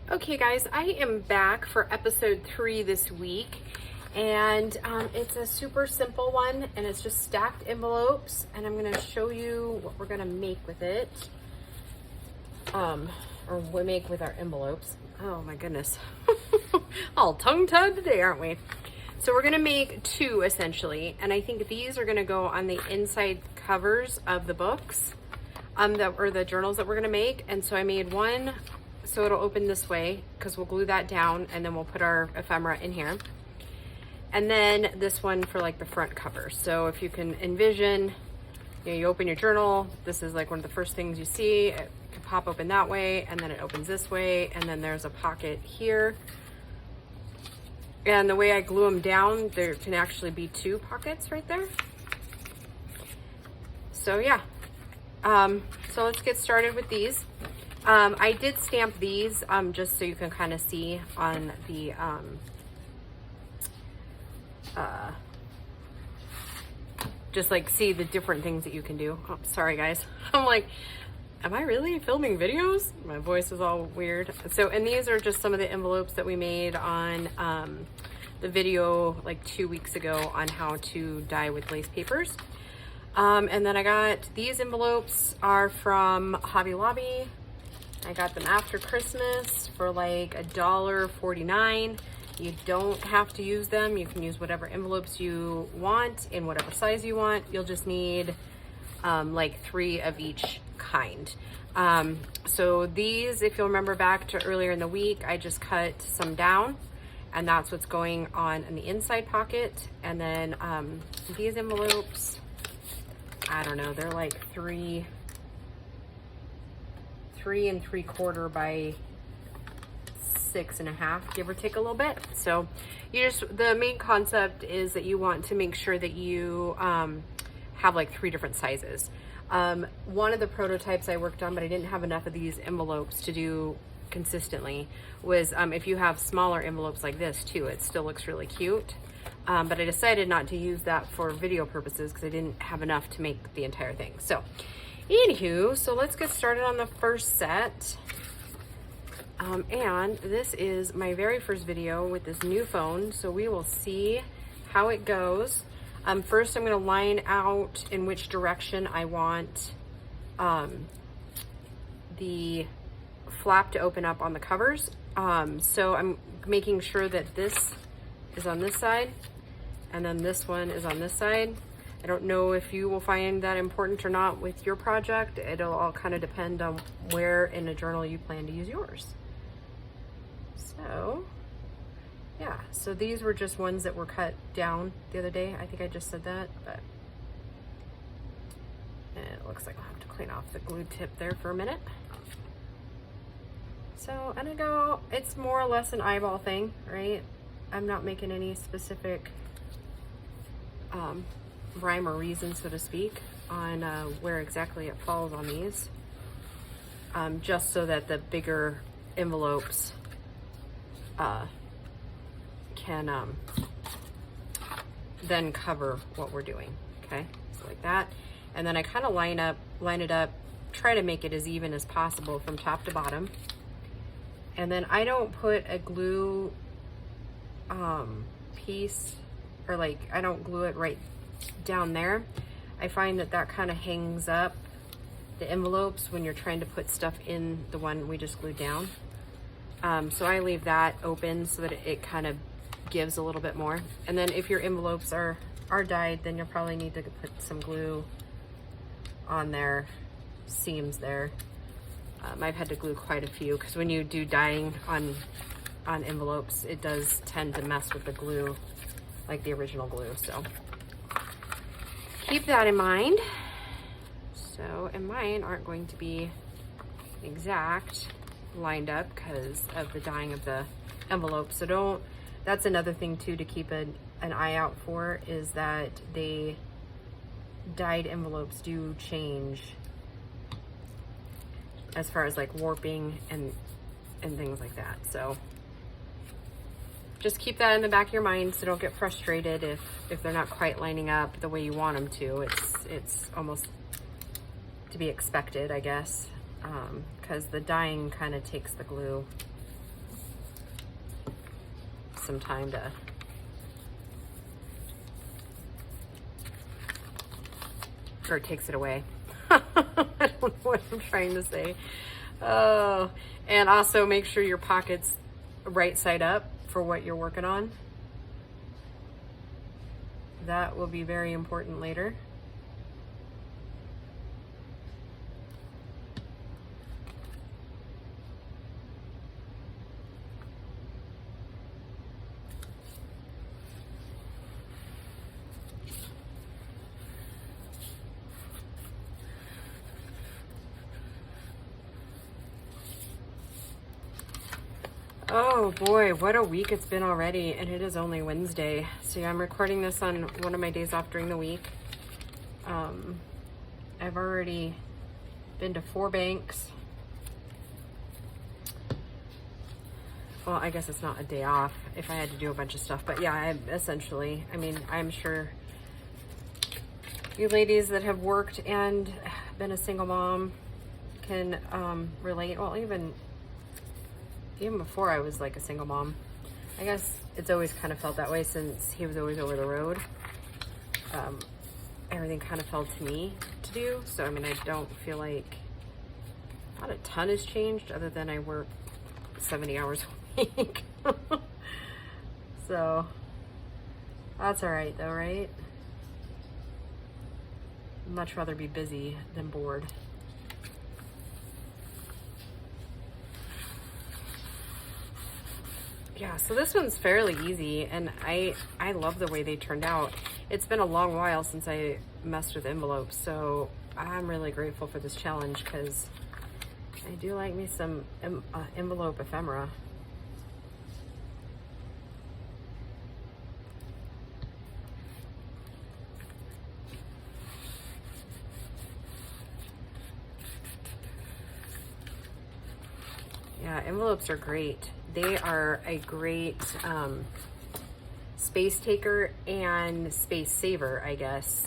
Okay guys, I am back for episode 3 this week, and it's a super simple one, and it's just stacked envelopes, and I'm going to show you what we're going to make with it, or we make with our envelopes. Oh my goodness, all tongue-tied today, aren't we? So we're going to make 2 essentially, and I think these are going to go on the inside covers of the books, or the journals that we're going to make. And so I made one so it'll open this way, because we'll glue that down and then we'll put our ephemera in here. And then this one for like the front cover. So if you can envision, you open your journal, this is like one of the first things you see. It can pop open that way, and then it opens this way, and then there's a pocket here. And the way I glue them down, there can actually be 2 pockets right there. So yeah, so let's get started with these. I did stamp these just so you can kind of see on the just like see the different things that you can do. Oh, sorry guys. I'm like, am I really filming videos? My voice is all weird. So, and these are just some of the envelopes that we made on the video like 2 weeks ago on how to dye with lace papers. And then I got these envelopes are from Hobby Lobby. I got them after Christmas for like $1.49. You don't have to use them. You can use whatever envelopes you want in whatever size you want. You'll just need like 3 of each kind. So these, if you'll remember back to earlier in the week, I just cut some down, and that's what's going on in the inside pocket. And then these envelopes, I don't know, they're like 3 3¾ by 6½, give or take a little bit. So the main concept is that you want to make sure that you have like 3 different sizes. One of the prototypes I worked on, but I didn't have enough of these envelopes to do consistently, was if you have smaller envelopes like this too, it still looks really cute. But I decided not to use that for video purposes because I didn't have enough to make the entire thing. So anywho, so let's get started on the first set. And this is my very first video with this new phone, so we will see how it goes. First I'm going to line out in which direction I want the flap to open up on the covers. So I'm making sure that this is on this side, and then this one is on this side. I don't know if you will find that important or not with your project. It'll all kind of depend on where in a journal you plan to use yours. So yeah, so these were just ones that were cut down the other day. I think I just said that, but it looks like I'll have to clean off the glue tip there for a minute. So, and it's more or less an eyeball thing, right? I'm not making any specific rhyme or reason, so to speak, on where exactly it falls on these, just so that the bigger envelopes can then cover what we're doing. Okay, so like that, and then I kind of line it up, try to make it as even as possible from top to bottom. And then I don't put a glue piece, or like I don't glue it right down there. I find that kind of hangs up the envelopes when you're trying to put stuff in the one we just glued down. So I leave that open so that it kind of gives a little bit more. And then if your envelopes are dyed, then you'll probably need to put some glue on their seams there. I've had to glue quite a few, because when you do dyeing on envelopes, it does tend to mess with the glue, like the original glue. So keep that in mind. So, and mine aren't going to be exact lined up because of the dyeing of the envelope. So that's another thing too to keep an eye out for, is that they dyed envelopes do change as far as like warping and things like that. So just keep that in the back of your mind, so don't get frustrated if they're not quite lining up the way you want them to. It's almost to be expected, I guess, because the dyeing kind of takes the glue some time to or it takes it away. I don't know what I'm trying to say. Oh, and also make sure your pocket's right side up for what you're working on. That will be very important later. Oh boy, what a week it's been already, and it is only Wednesday. So yeah, I'm recording this on one of my days off during the week. I've already been to 4 banks. Well, I guess it's not a day off if I had to do a bunch of stuff, but yeah, I mean, I'm sure you ladies that have worked and been a single mom can relate. Well, even before I was like a single mom, I guess it's always kind of felt that way since he was always over the road. Everything kind of fell to me to do. So, I mean, I don't feel like not a ton has changed other than I work 70 hours a week. So, that's all right though, right? I'd much rather be busy than bored. Yeah, so this one's fairly easy, and I love the way they turned out. It's been a long while since I messed with envelopes, so I'm really grateful for this challenge because I do like me some envelope ephemera. Yeah, envelopes are great. They are a great space taker and space saver, I guess,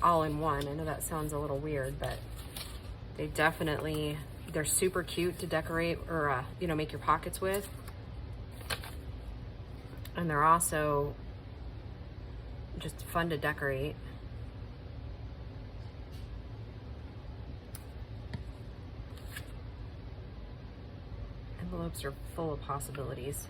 all in one. I know that sounds a little weird, but they definitely, they're super cute to decorate or, you know, make your pockets with. And they're also just fun to decorate. Envelopes are full of possibilities.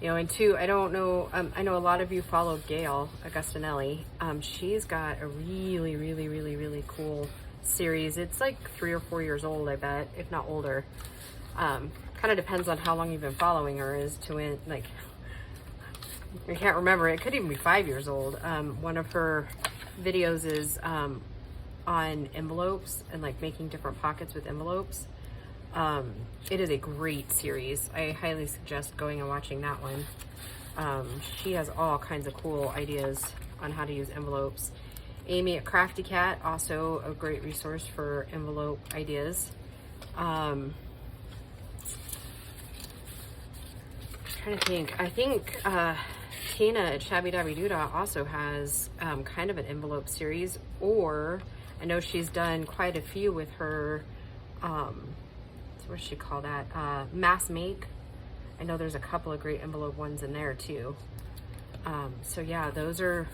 You know, and two, I don't know, I know a lot of you follow Gail Augustinelli. She's got a really cool series. It's like 3 or 4 years old, I bet, if not older. Kind of depends on how long you've been following her as to when, like, I can't remember. It could even be 5 years old. One of her videos is on envelopes and like making different pockets with envelopes. It is a great series. I highly suggest going and watching that one. She has all kinds of cool ideas on how to use envelopes. Amy at Crafty Cat, also a great resource for envelope ideas. I'm trying to think. I think Tina at Shabby Dabby Doodah also has kind of an envelope series, or I know she's done quite a few with her what does she call that? Mass Make. I know there's a couple of great envelope ones in there too. So yeah, those are,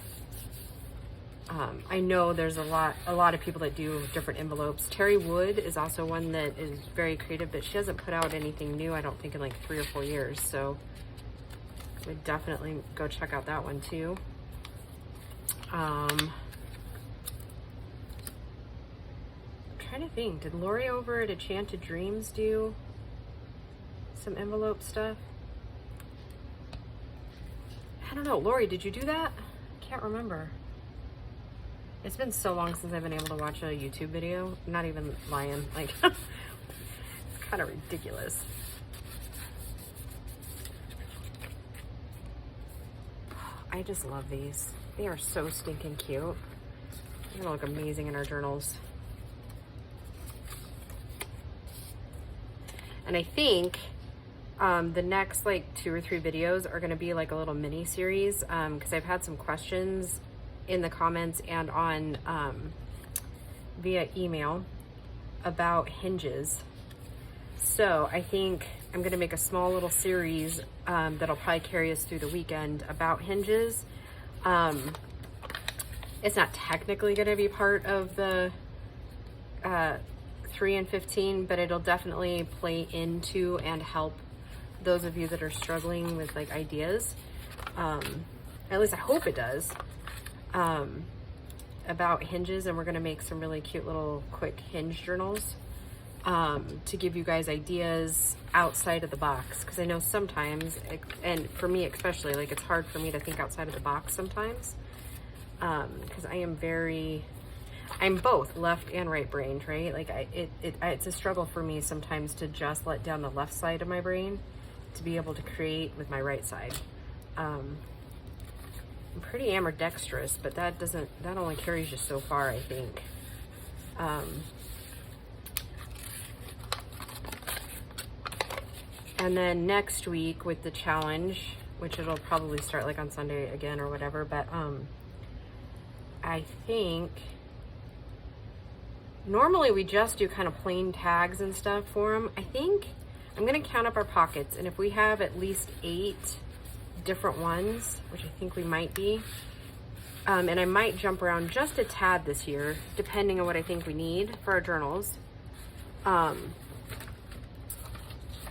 I know there's a lot of people that do different envelopes. Terry Wood is also one that is very creative, but she hasn't put out anything new, I don't think, in like 3 or 4 years. So we'd definitely go check out that one too. Trying to think, did Lori over at Enchanted Dreams do some envelope stuff? I don't know. Lori, did you do that? I can't remember. It's been so long since I've been able to watch a YouTube video. I'm not even lying. Like, it's kind of ridiculous. I just love these. They are so stinking cute. They're gonna look amazing in our journals. And I think the next like 2 or 3 videos are gonna be like a little mini series because I've had some questions in the comments and on via email about hinges. So I think I'm gonna make a small little series that'll probably carry us through the weekend about hinges. It's not technically gonna be part of the 3 and 15, but it'll definitely play into and help those of you that are struggling with like ideas. At least I hope it does. About hinges, and we're gonna make some really cute little quick hinge journals to give you guys ideas outside of the box, because I know sometimes, and for me especially, like it's hard for me to think outside of the box sometimes, because I'm both left and right brained, right? Like it's a struggle for me sometimes to just let down the left side of my brain to be able to create with my right side. I'm pretty ambidextrous, but that only carries you so far, I think. And then next week with the challenge, which it'll probably start like on Sunday again or whatever, but I think normally we just do kind of plain tags and stuff for them. I think I'm gonna count up our pockets, and if we have at least 8 different ones, which I think we might be, and I might jump around just a tad this year, depending on what I think we need for our journals.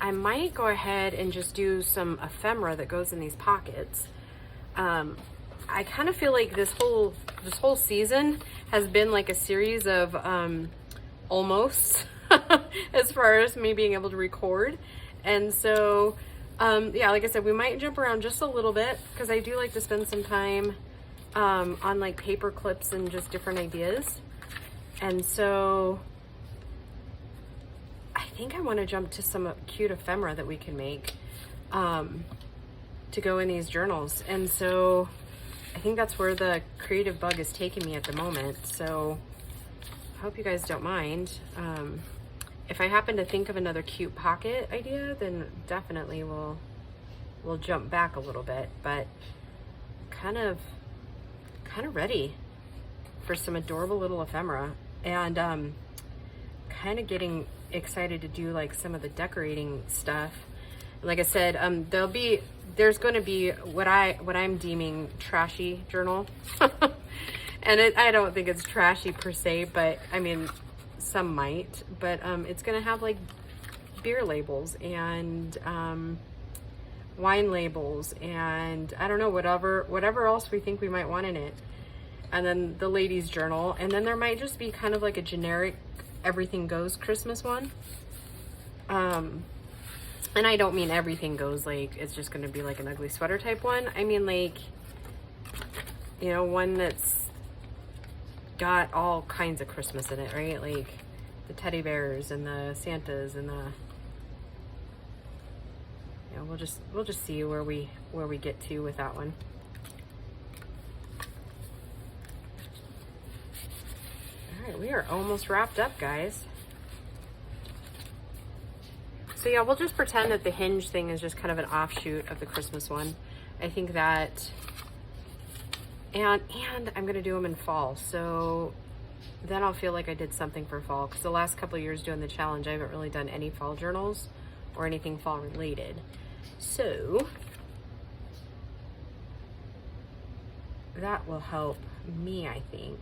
I might go ahead and just do some ephemera that goes in these pockets. I kind of feel like this whole season has been like a series of almost as far as me being able to record. And so yeah, like I said, we might jump around just a little bit, because I do like to spend some time on like paper clips and just different ideas. And so I think I want to jump to some cute ephemera that we can make to go in these journals. And so I think that's where the creative bug is taking me at the moment. So I hope you guys don't mind. If I happen to think of another cute pocket idea, then definitely we'll jump back a little bit, but kind of ready for some adorable little ephemera, and kind of getting excited to do like some of the decorating stuff. Like I said, there's going to be what I'm deeming trashy journal. And I don't think it's trashy per se, but I mean, some might, but it's going to have like beer labels and wine labels, and I don't know, whatever else we think we might want in it. And then the ladies' journal, and then there might just be kind of like a generic everything goes Christmas one. And I don't mean everything goes like it's just going to be like an ugly sweater type one. I mean like, you know, one that's got all kinds of Christmas in it, right? Like the teddy bears and the Santas and the, you know, we'll just see where we get to with that one. All right, we are almost wrapped up, guys. So yeah, we'll just pretend that the hinge thing is just kind of an offshoot of the Christmas one. I think that, and I'm gonna do them in fall, so then I'll feel like I did something for fall, because the last couple of years doing the challenge, I haven't really done any fall journals or anything fall related. So that will help me, I think,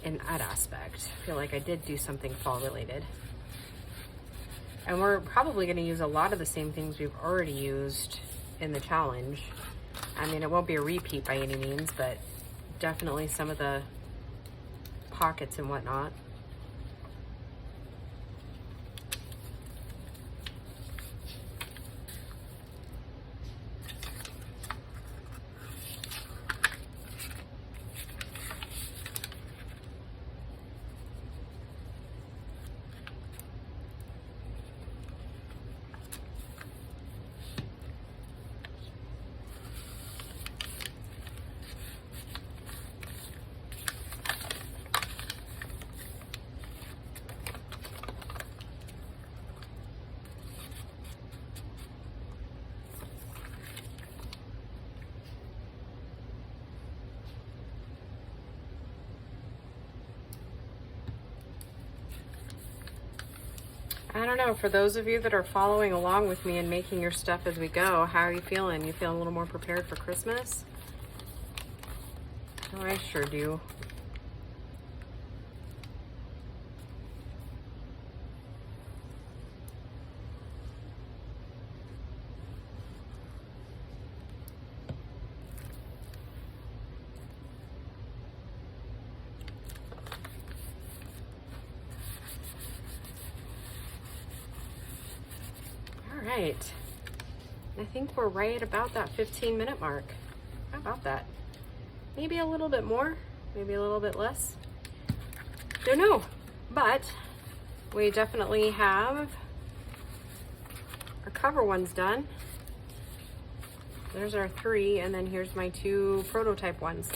in that aspect. I feel like I did do something fall related. And we're probably going to use a lot of the same things we've already used in the challenge. I mean, it won't be a repeat by any means, but definitely some of the pockets and whatnot. I don't know, for those of you that are following along with me and making your stuff as we go, how are you feeling? You feeling a little more prepared for Christmas? Oh, I sure do. All right. I think we're right about that 15-minute mark. How about that? Maybe a little bit more, maybe a little bit less. Don't know, but we definitely have our cover ones done. There's our 3, and then here's my 2 prototype ones.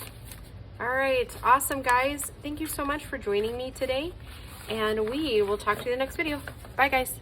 All right, awesome guys. Thank you so much for joining me today, and we will talk to you in the next video. Bye guys.